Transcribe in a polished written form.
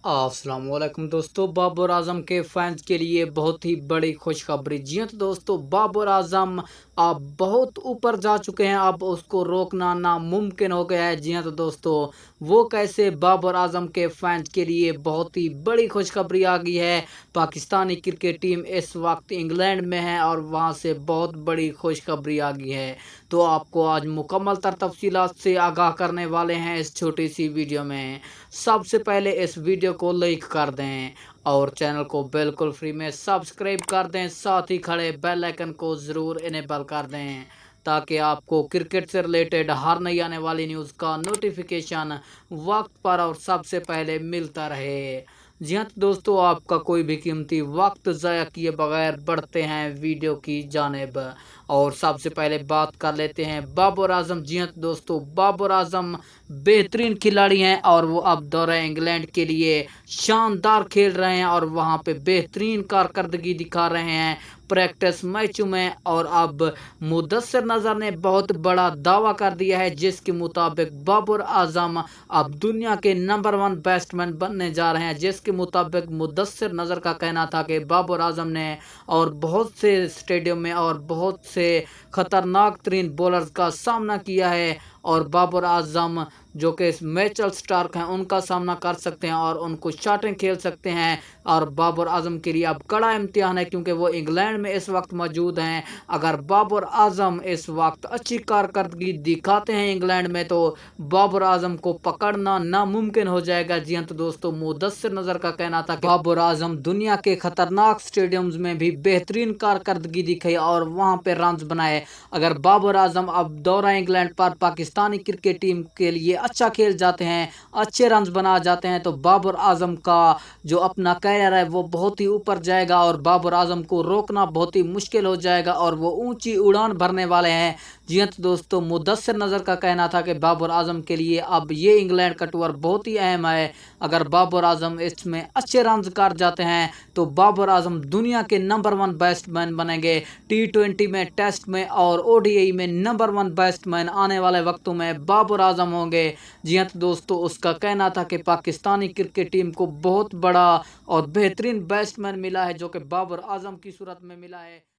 अस्सलाम वालेकुम दोस्तों, बाबर आजम के फैंस के लिए बहुत ही बड़ी खुशखबरी। जी हाँ, तो दोस्तों बाबर आजम अब बहुत ऊपर जा चुके हैं, अब उसको रोकना नामुमकिन हो गया है। जी हाँ, तो दोस्तों वो कैसे, बाबर आजम के फैंस के लिए बहुत ही बड़ी खुशखबरी आ गई है। पाकिस्तानी क्रिकेट टीम इस वक्त इंग्लैंड में है और वहाँ से बहुत बड़ी खुशखबरी आ गई है। तो आपको आज मुकम्मल तफसीलात से आगाह करने वाले हैं इस छोटी सी वीडियो में। सबसे पहले इस वीडियो को लाइक कर दें और चैनल को बिल्कुल फ्री में सब्सक्राइब कर दें, साथ ही खड़े बेल आइकन को ज़रूर इनेबल कर दें ताकि आपको क्रिकेट से रिलेटेड हर नई आने वाली न्यूज़ का नोटिफिकेशन वक्त पर और सबसे पहले मिलता रहे। जी हाँ, तो दोस्तों आपका कोई भी कीमती वक्त ज़ाया किए बगैर बढ़ते हैं वीडियो की जानिब और सबसे पहले बात कर लेते हैं बाबर आजम। जी हाँ, तो दोस्तों बाबर आजम बेहतरीन खिलाड़ी हैं और वो अब दौरे इंग्लैंड के लिए शानदार खेल रहे हैं और वहाँ पे बेहतरीन कारकर्दगी दिखा रहे हैं प्रैक्टिस मैचों में। और अब मुदस्सिर नज़र ने बहुत बड़ा दावा कर दिया है जिसके मुताबिक बाबर आजम अब दुनिया के नंबर 1 बैट्समैन बनने जा रहे हैं। जिसके मुताबिक मुदस्सिर नज़र का कहना था कि बाबर आजम ने और बहुत से स्टेडियम में और बहुत से खतरनाक तरीन बॉलर्स का सामना किया है और बाबर आजम जो कि मैचल स्टार्क हैं उनका सामना कर सकते हैं और उनको शॉटें खेल सकते हैं। और बाबर आजम के लिए अब कड़ा इम्तिहान है क्योंकि वो इंग्लैंड में इस वक्त मौजूद हैं। अगर बाबर आजम इस वक्त अच्छी कारकर्दगी दिखाते हैं इंग्लैंड में तो बाबर आजम को पकड़ना नामुमकिन हो जाएगा। जी हाँ, तो दोस्तों मुदस्सिर नज़र का कहना था कि बाबर आजम दुनिया के खतरनाक स्टेडियम्स में भी बेहतरीन कारकर्दगी दिखाई और वहाँ पे रन्स बनाए। अगर बाबर आजम अब दौरा इंग्लैंड पर पाकिस्तानी क्रिकेट टीम के लिए अच्छा खेल जाते हैं, अच्छे रन्स बना जाते हैं तो बाबर आजम का जो अपना कैरियर है वो बहुत ही ऊपर जाएगा और बाबर आजम को रोकना बहुत ही मुश्किल हो जाएगा और वो ऊंची उड़ान भरने वाले हैं। जी हाँ, तो दोस्तों मुदस्सिर नज़र का कहना था कि बाबर आजम के लिए अब ये इंग्लैंड का टूर बहुत ही अहम है। अगर बाबर आजम इसमें अच्छे रन्स कर जाते हैं तो बाबर आजम दुनिया के नंबर 1 बैट्समैन बनेंगे। T20 में, टेस्ट में और ODI में नंबर 1 बैट्समैन आने वाले वक्तों में बाबर आजम होंगे। जी हाँ, तो दोस्तों उसका कहना था कि पाकिस्तानी क्रिकेट टीम को बहुत बड़ा और बेहतरीन बैट्समैन मिला है जो कि बाबर आजम की सूरत में मिला है।